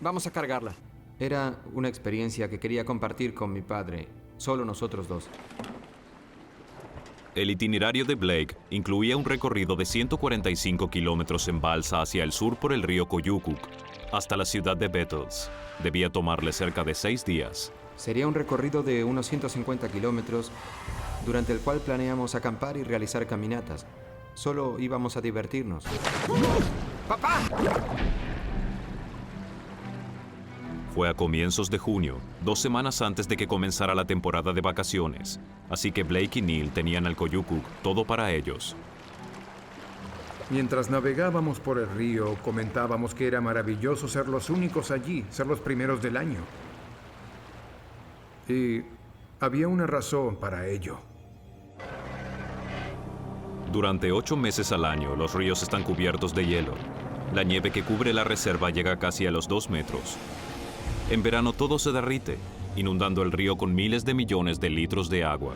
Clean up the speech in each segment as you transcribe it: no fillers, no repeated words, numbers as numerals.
Vamos a cargarla. Era una experiencia que quería compartir con mi padre. Solo nosotros dos. El itinerario de Blake incluía un recorrido de 145 kilómetros en balsa hacia el sur por el río Koyukuk, hasta la ciudad de Bettles. Debía tomarle cerca de 6 días. Sería un recorrido de unos 150 kilómetros, durante el cual planeamos acampar y realizar caminatas. Solo íbamos a divertirnos. ¡Papá! Fue a comienzos de junio, 2 semanas antes de que comenzara la temporada de vacaciones, así que Blake y Neil tenían al Koyukuk todo para ellos. Mientras navegábamos por el río, comentábamos que era maravilloso ser los únicos allí, ser los primeros del año. Y había una razón para ello. Durante 8 meses al año, los ríos están cubiertos de hielo. La nieve que cubre la reserva llega casi a los 2 metros. En verano todo se derrite, inundando el río con miles de millones de litros de agua.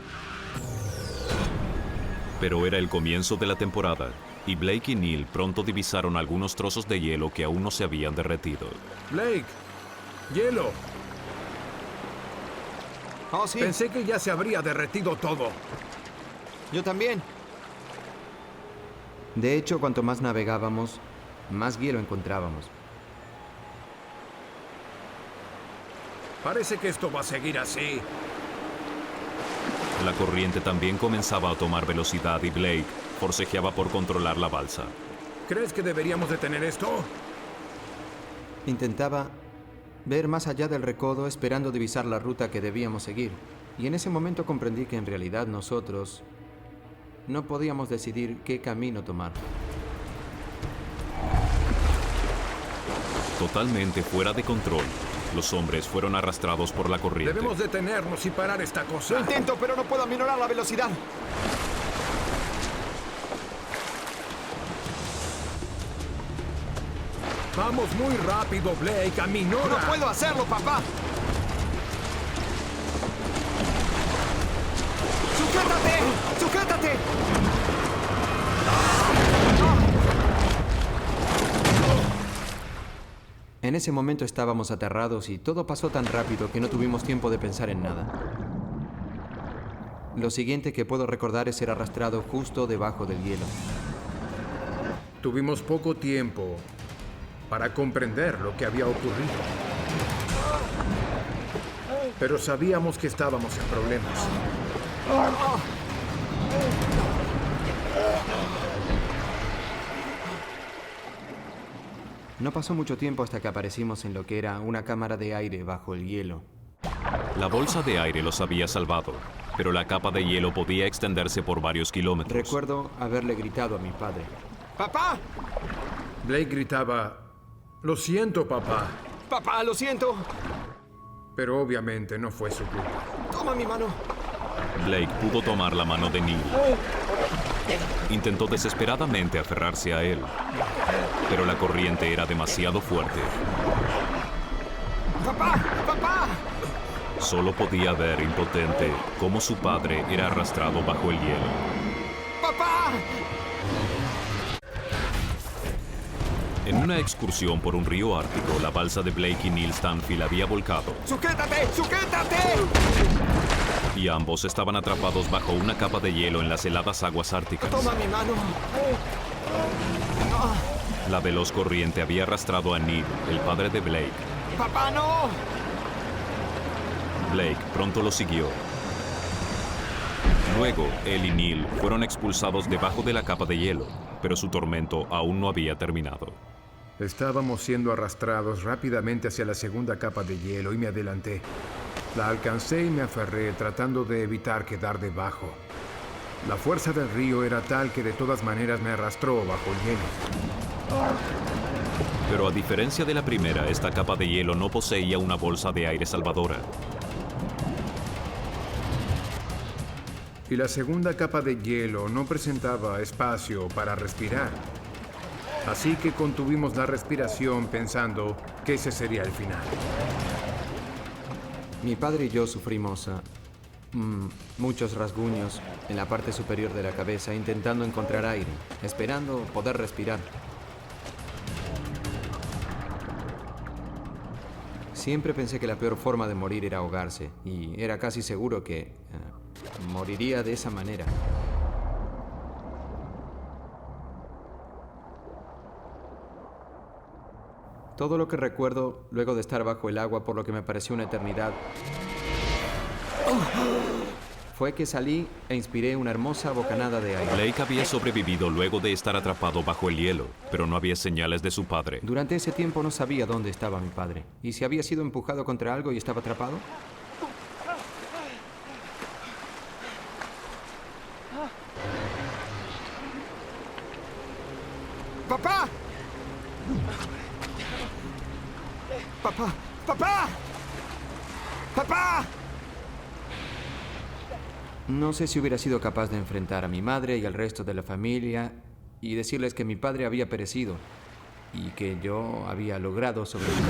Pero era el comienzo de la temporada, y Blake y Neil pronto divisaron algunos trozos de hielo que aún no se habían derretido. Blake, hielo. Oh, sí. Pensé que ya se habría derretido todo. Yo también. De hecho, cuanto más navegábamos, más hielo encontrábamos. Parece que esto va a seguir así. La corriente también comenzaba a tomar velocidad y Blake forcejeaba por controlar la balsa. ¿Crees que deberíamos detener esto? Intentaba ver más allá del recodo, esperando divisar la ruta que debíamos seguir. Y en ese momento comprendí que en realidad nosotros no podíamos decidir qué camino tomar. Totalmente fuera de control, los hombres fueron arrastrados por la corriente. Debemos detenernos y parar esta cosa. Lo intento, pero no puedo aminorar la velocidad. Vamos muy rápido, Blake. Aminora. ¡No puedo hacerlo, papá! ¡Sujétate! ¡Sujétate! En ese momento estábamos aterrados y todo pasó tan rápido que no tuvimos tiempo de pensar en nada. Lo siguiente que puedo recordar es ser arrastrado justo debajo del hielo. Tuvimos poco tiempo para comprender lo que había ocurrido. Pero sabíamos que estábamos en problemas. No pasó mucho tiempo hasta que aparecimos en lo que era una cámara de aire bajo el hielo. La bolsa de aire los había salvado, pero la capa de hielo podía extenderse por varios kilómetros. Recuerdo haberle gritado a mi padre. ¡Papá! Blake gritaba, "Lo siento, papá". ¡Papá, lo siento! Pero obviamente no fue su culpa. ¡Toma mi mano! Blake pudo tomar la mano de Neil. Intentó desesperadamente aferrarse a él, pero la corriente era demasiado fuerte. ¡Papá! ¡Papá! Solo podía ver, impotente, cómo su padre era arrastrado bajo el hielo. ¡Papá! En una excursión por un río ártico, la balsa de Blake y Neil Stanfield había volcado, ¡Sujétate! ¡Sujétate! y ambos estaban atrapados bajo una capa de hielo en las heladas aguas árticas. ¡Toma mi mano! La veloz corriente había arrastrado a Neil, el padre de Blake. ¡Papá, no! Blake pronto lo siguió. Luego, él y Neil fueron expulsados debajo de la capa de hielo, pero su tormento aún no había terminado. Estábamos siendo arrastrados rápidamente hacia la segunda capa de hielo y me adelanté. La alcancé y me aferré, tratando de evitar quedar debajo. La fuerza del río era tal que de todas maneras me arrastró bajo el hielo. Pero a diferencia de la primera, esta capa de hielo no poseía una bolsa de aire salvadora. Y la segunda capa de hielo no presentaba espacio para respirar. Así que contuvimos la respiración pensando que ese sería el final. Mi padre y yo sufrimos muchos rasguños en la parte superior de la cabeza, intentando encontrar aire, esperando poder respirar. Siempre pensé que la peor forma de morir era ahogarse, y era casi seguro que moriría de esa manera. Todo lo que recuerdo luego de estar bajo el agua por lo que me pareció una eternidad fue que salí e inspiré una hermosa bocanada de aire. Blake había sobrevivido luego de estar atrapado bajo el hielo, pero no había señales de su padre. Durante ese tiempo no sabía dónde estaba mi padre. ¿Y si había sido empujado contra algo y estaba atrapado? ¡Papá! ¡Papá! ¡Papá! ¡Papá! No sé si hubiera sido capaz de enfrentar a mi madre y al resto de la familia y decirles que mi padre había perecido y que yo había logrado sobrevivir.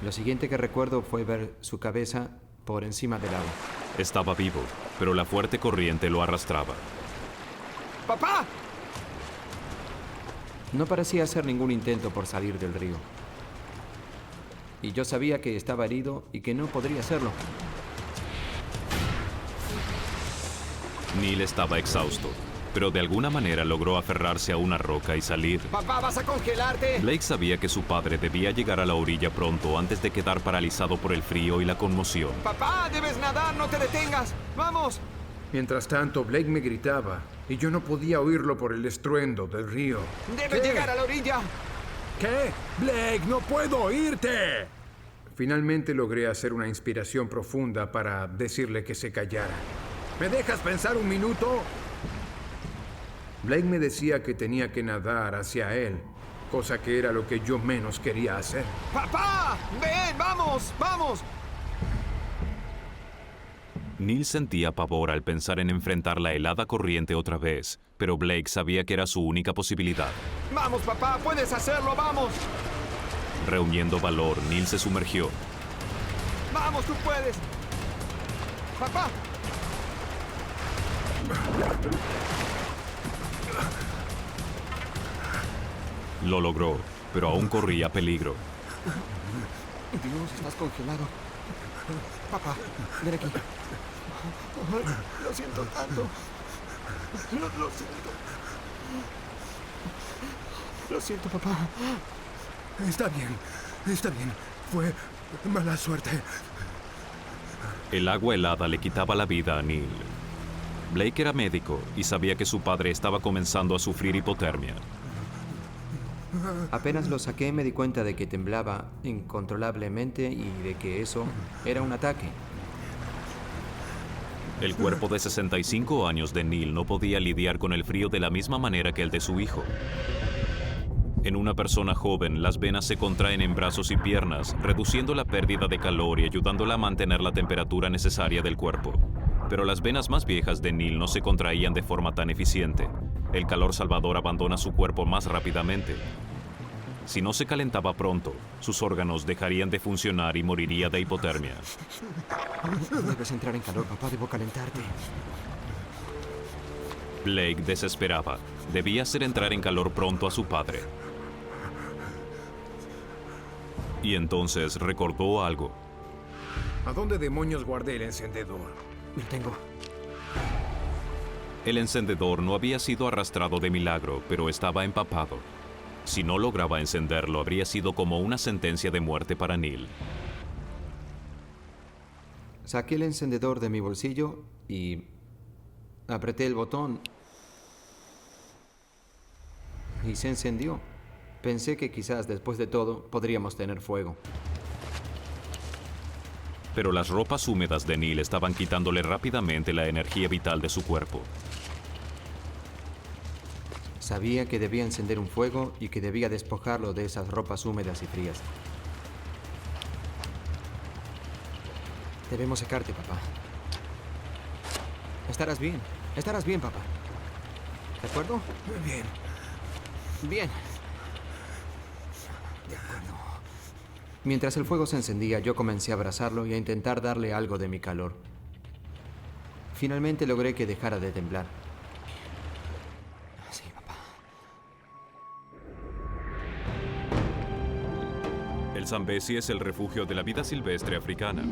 Lo siguiente que recuerdo fue ver su cabeza por encima del agua. Estaba vivo, pero la fuerte corriente lo arrastraba. ¡Papá! No parecía hacer ningún intento por salir del río. Y yo sabía que estaba herido y que no podría hacerlo. Neil estaba exhausto, pero de alguna manera logró aferrarse a una roca y salir. ¡Papá, vas a congelarte! Blake sabía que su padre debía llegar a la orilla pronto antes de quedar paralizado por el frío y la conmoción. ¡Papá, debes nadar! ¡No te detengas! ¡Vamos! Mientras tanto, Blake me gritaba y yo no podía oírlo por el estruendo del río. ¡Debes llegar a la orilla! ¿Qué? Blake, no puedo oírte. Finalmente logré hacer una inspiración profunda para decirle que se callara. ¿Me dejas pensar un minuto? Blake me decía que tenía que nadar hacia él, cosa que era lo que yo menos quería hacer. ¡Papá! ¡Ven! ¡Vamos! ¡Vamos! Neil sentía pavor al pensar en enfrentar la helada corriente otra vez, pero Blake sabía que era su única posibilidad. ¡Vamos, papá! ¡Puedes hacerlo! ¡Vamos! Reuniendo valor, Neil se sumergió. ¡Vamos, tú puedes! ¡Papá! Lo logró, pero aún corría peligro. Dios, estás congelado. Papá, ven aquí. Lo siento tanto. Lo siento. Lo siento, papá. Está bien. Fue mala suerte. El agua helada le quitaba la vida a Neil. Blake era médico y sabía que su padre estaba comenzando a sufrir hipotermia. Apenas lo saqué me di cuenta de que temblaba incontrolablemente y de que eso era un ataque. El cuerpo de 65 años de Neil no podía lidiar con el frío de la misma manera que el de su hijo. En una persona joven, las venas se contraen en brazos y piernas, reduciendo la pérdida de calor y ayudándola a mantener la temperatura necesaria del cuerpo. Pero las venas más viejas de Neil no se contraían de forma tan eficiente. El calor salvador abandona su cuerpo más rápidamente. Si no se calentaba pronto, sus órganos dejarían de funcionar y moriría de hipotermia. Debes entrar en calor, papá. Debo calentarte. Blake desesperaba. Debía hacer entrar en calor pronto a su padre. Y entonces recordó algo. ¿A dónde demonios guardé el encendedor? Lo tengo. El encendedor no había sido arrastrado de milagro, pero estaba empapado. Si no lograba encenderlo, habría sido como una sentencia de muerte para Neil. Saqué el encendedor de mi bolsillo y apreté el botón y se encendió. Pensé que quizás después de todo podríamos tener fuego. Pero las ropas húmedas de Neil estaban quitándole rápidamente la energía vital de su cuerpo. Sabía que debía encender un fuego y que debía despojarlo de esas ropas húmedas y frías. Debemos secarte, papá. Estarás bien, papá. ¿De acuerdo? Bien. Bien. De acuerdo. Mientras el fuego se encendía, yo comencé a abrazarlo y a intentar darle algo de mi calor. Finalmente logré que dejara de temblar. Sí, papá. El Zambezi es el refugio de la vida silvestre africana.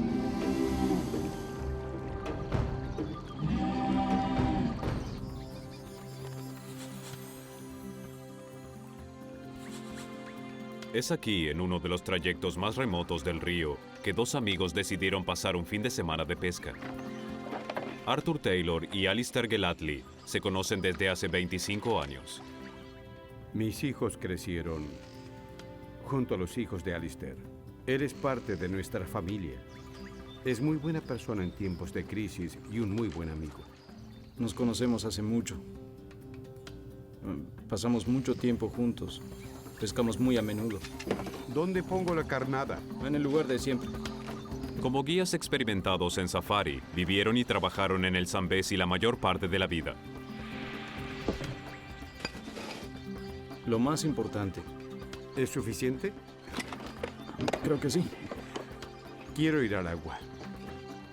Es aquí, en uno de los trayectos más remotos del río, que dos amigos decidieron pasar un fin de semana de pesca. Arthur Taylor y Alistair Gellatley se conocen desde hace 25 años. Mis hijos crecieron junto a los hijos de Alistair. Él es parte de nuestra familia. Es muy buena persona en tiempos de crisis y un muy buen amigo. Nos conocemos hace mucho. Pasamos mucho tiempo juntos. Pescamos muy a menudo. ¿Dónde pongo la carnada? En el lugar de siempre. Como guías experimentados en safari, vivieron y trabajaron en el Zambezi la mayor parte de la vida. Lo más importante. ¿Es suficiente? Creo que sí. Quiero ir al agua.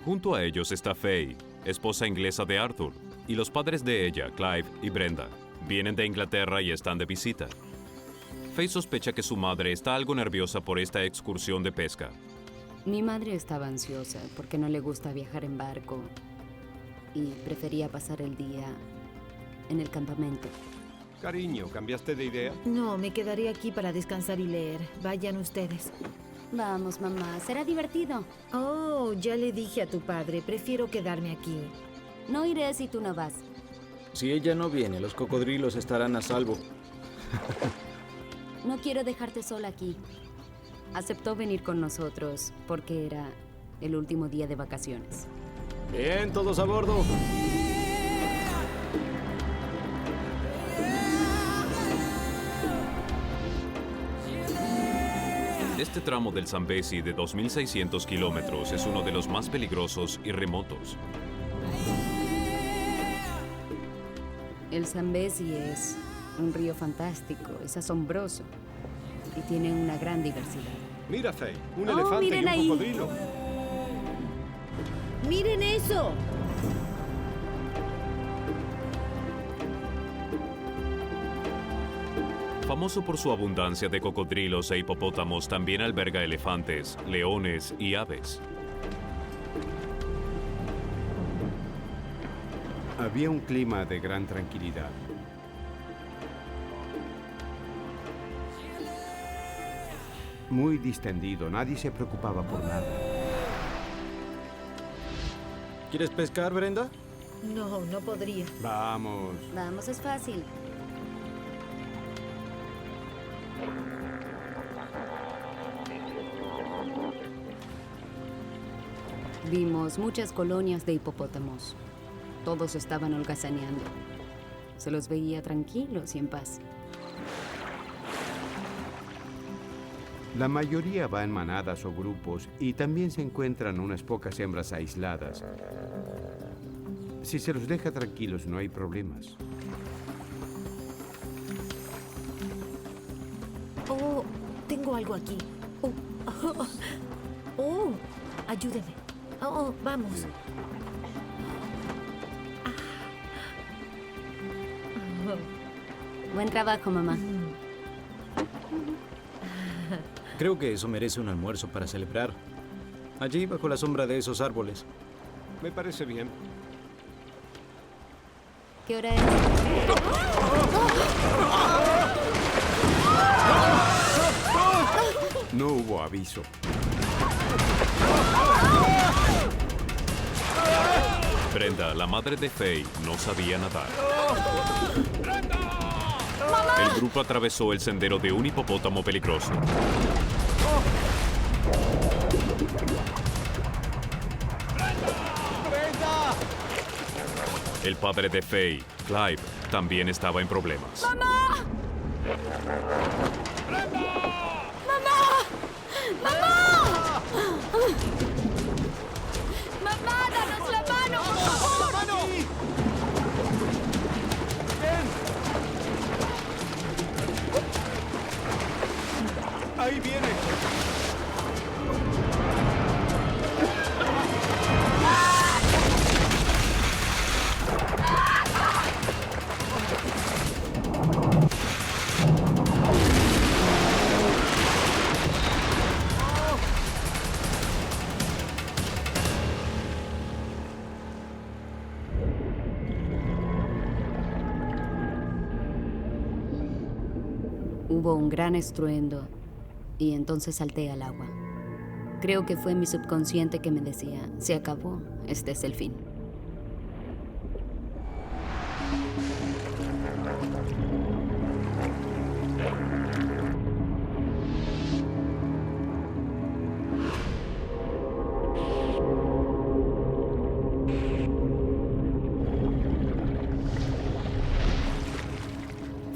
Junto a ellos está Faye, esposa inglesa de Arthur, y los padres de ella, Clive y Brenda. Vienen de Inglaterra y están de visita. Faye sospecha que su madre está algo nerviosa por esta excursión de pesca. Mi madre estaba ansiosa porque no le gusta viajar en barco y prefería pasar el día en el campamento. Cariño, ¿cambiaste de idea? No, me quedaré aquí para descansar y leer. Vayan ustedes. Vamos, mamá, será divertido. Oh, ya le dije a tu padre, prefiero quedarme aquí. No iré si tú no vas. Si ella no viene, los cocodrilos estarán a salvo. No quiero dejarte sola aquí. Aceptó venir con nosotros porque era el último día de vacaciones. Bien, todos a bordo. Este tramo del Zambezi de 2.600 kilómetros es uno de los más peligrosos y remotos. El Zambezi es un río fantástico, es asombroso y tiene una gran diversidad. Mira, Faye, un Oh, elefante y miren un ahí. cocodrilo. ¡Miren eso! Famoso por su abundancia de cocodrilos e hipopótamos, también alberga elefantes, leones y aves. Había un clima de gran tranquilidad. Muy distendido, nadie se preocupaba por nada. ¿Quieres pescar, Brenda? No, no podría. Vamos. Vamos, es fácil. Vimos muchas colonias de hipopótamos. Todos estaban holgazaneando. Se los veía tranquilos y en paz. La mayoría va en manadas o grupos y también se encuentran unas pocas hembras aisladas. Si se los deja tranquilos no hay problemas. Oh, tengo algo aquí. Oh, ayúdeme. Oh, vamos. Buen trabajo, mamá. Creo que eso merece un almuerzo para celebrar. Allí, bajo la sombra de esos árboles. Me parece bien. ¿Qué hora es? No hubo aviso. Brenda, la madre de Faye, no sabía nadar. El grupo atravesó el sendero de un hipopótamo peligroso. El padre de Faye, Clive, también estaba en problemas. ¡Mamá, danos la mano, por favor! ¡Ahí viene! Hubo un gran estruendo y entonces salté al agua. Creo que fue mi subconsciente que me decía, se acabó, este es el fin.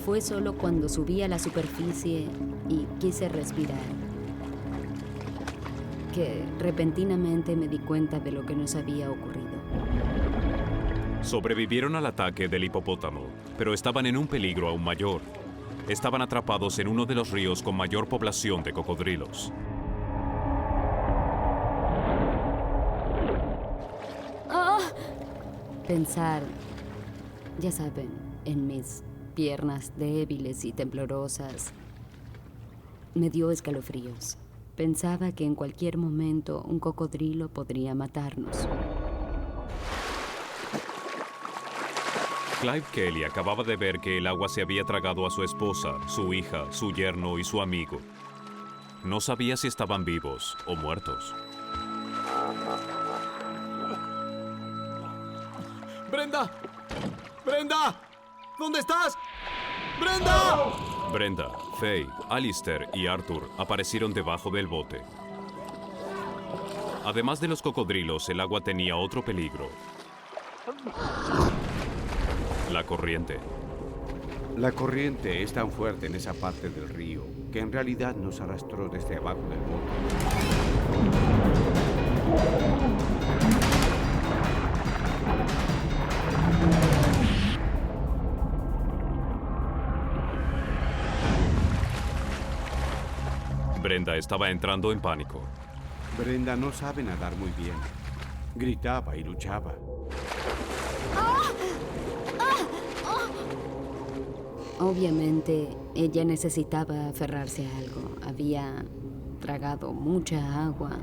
Fue solo cuando subí a la superficie y quise respirar que repentinamente me di cuenta de lo que nos había ocurrido. Sobrevivieron al ataque del hipopótamo, pero estaban en un peligro aún mayor. Estaban atrapados en uno de los ríos con mayor población de cocodrilos. Pensar, ya saben, en mis piernas débiles y temblorosas, me dio escalofríos. Pensaba que en cualquier momento un cocodrilo podría matarnos. Clive Kelly acababa de ver que el agua se había tragado a su esposa, su hija, su yerno y su amigo. No sabía si estaban vivos o muertos. ¡Brenda! ¡Brenda! ¿Dónde estás? ¡Brenda! Brenda, Faye, Alistair y Arthur aparecieron debajo del bote. Además de los cocodrilos, el agua tenía otro peligro. La corriente. La corriente es tan fuerte en esa parte del río que en realidad nos arrastró desde abajo del bote. Brenda estaba entrando en pánico. Brenda no sabe nadar muy bien. Gritaba y luchaba. Obviamente, ella necesitaba aferrarse a algo. Había tragado mucha agua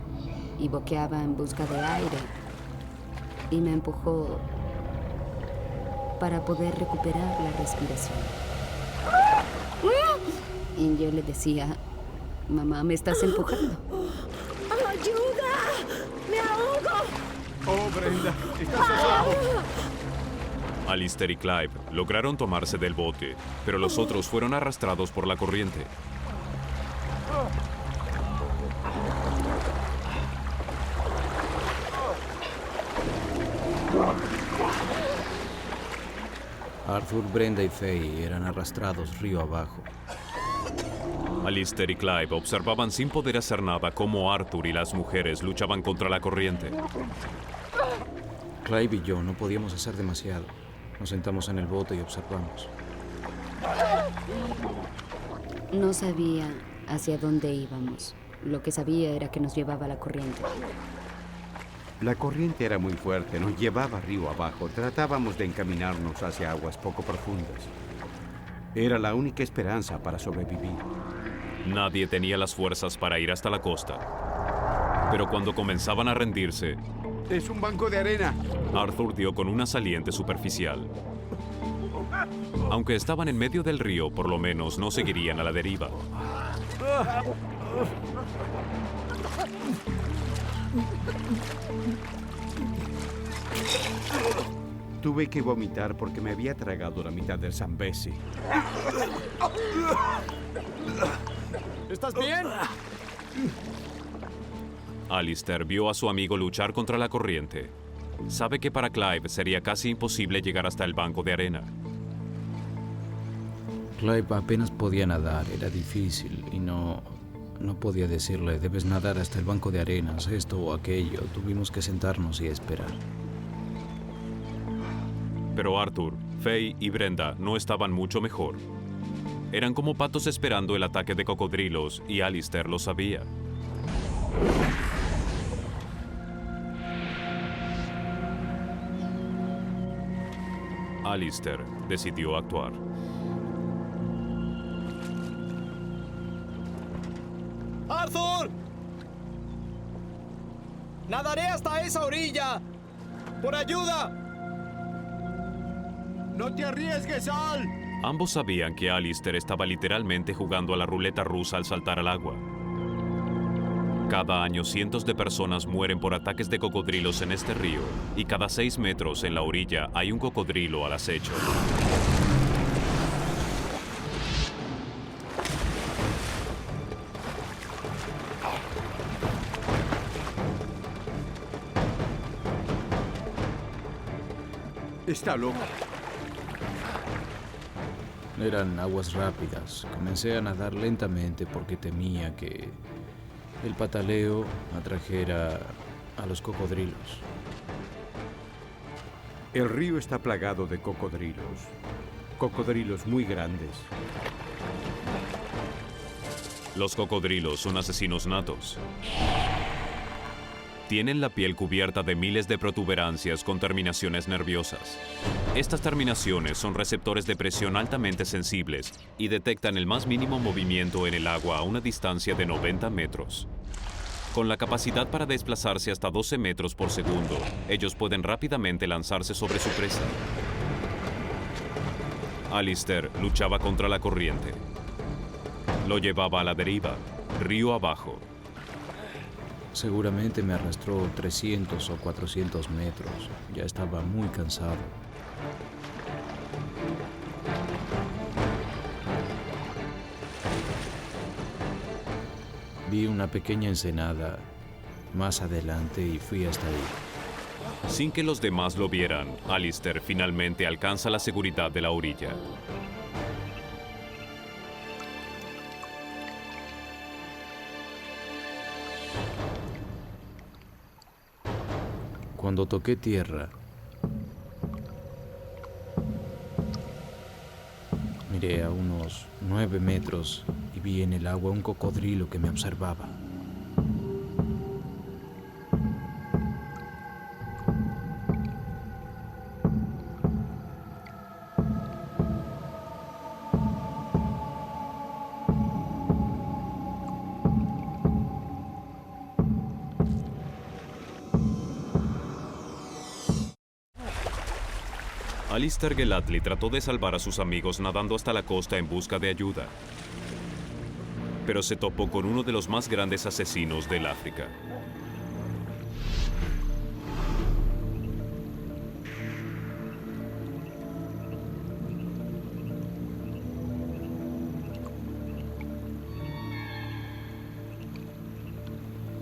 y boqueaba en busca de aire. Y me empujó para poder recuperar la respiración. Y yo le decía, mamá, me estás empujando. ¡Ayuda! ¡Me ahogo! ¡Oh, Brenda! ¡Estás ahogado! Alistair y Clive lograron tomarse del bote, pero los otros fueron arrastrados por la corriente. Arthur, Brenda y Faye eran arrastrados río abajo. Alistair y Clive observaban sin poder hacer nada cómo Arthur y las mujeres luchaban contra la corriente. Clive y yo no podíamos hacer demasiado. Nos sentamos en el bote y observamos. No sabía hacia dónde íbamos. Lo que sabía era que nos llevaba la corriente. La corriente era muy fuerte, nos llevaba río abajo. Tratábamos de encaminarnos hacia aguas poco profundas. Era la única esperanza para sobrevivir. Nadie tenía las fuerzas para ir hasta la costa. Pero cuando comenzaban a rendirse, ¡Es un banco de arena! Arthur dio con una saliente superficial. Aunque estaban en medio del río, por lo menos no seguirían a la deriva. Tuve que vomitar porque me había tragado la mitad del Zambezi. ¿Estás bien? Alistair vio a su amigo luchar contra la corriente. Sabe que para Clive sería casi imposible llegar hasta el banco de arena. Clive apenas podía nadar, era difícil y no podía decirle, debes nadar hasta el banco de arenas, esto o aquello. Tuvimos que sentarnos y esperar. Pero Arthur, Faye y Brenda no estaban mucho mejor. Eran como patos esperando el ataque de cocodrilos y Alistair lo sabía. Alistair decidió actuar. ¡Arthur! ¡Nadaré hasta esa orilla! ¡Por ayuda! ¡No te arriesgues, Al! Ambos sabían que Alistair estaba literalmente jugando a la ruleta rusa al saltar al agua. Cada año cientos de personas mueren por ataques de cocodrilos en este río y cada 6 metros en la orilla hay un cocodrilo al acecho. Está loco. Eran aguas rápidas. Comencé a nadar lentamente porque temía que el pataleo atrajera a los cocodrilos. El río está plagado de cocodrilos. Cocodrilos muy grandes. Los cocodrilos son asesinos natos. Tienen la piel cubierta de miles de protuberancias con terminaciones nerviosas. Estas terminaciones son receptores de presión altamente sensibles y detectan el más mínimo movimiento en el agua a una distancia de 90 metros. Con la capacidad para desplazarse hasta 12 metros por segundo, ellos pueden rápidamente lanzarse sobre su presa. Alistair luchaba contra la corriente. Lo llevaba a la deriva, río abajo. Seguramente me arrastró 300 o 400 metros. Ya estaba muy cansado. Vi una pequeña ensenada más adelante y fui hasta ahí. Sin que los demás lo vieran, Alistair finalmente alcanza la seguridad de la orilla. Cuando toqué tierra, miré a unos 9 metros y vi en el agua un cocodrilo que me observaba. Alistair Gellatley trató de salvar a sus amigos nadando hasta la costa en busca de ayuda, pero se topó con uno de los más grandes asesinos del África.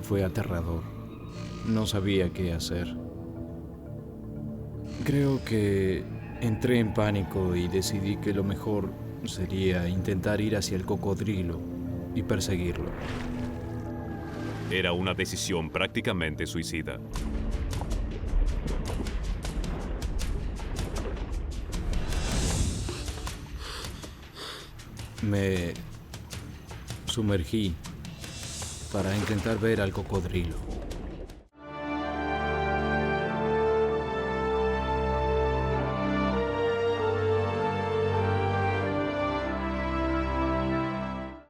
Fue aterrador. No sabía qué hacer. Creo que entré en pánico y decidí que lo mejor sería intentar ir hacia el cocodrilo y perseguirlo. Era una decisión prácticamente suicida. Me sumergí para intentar ver al cocodrilo.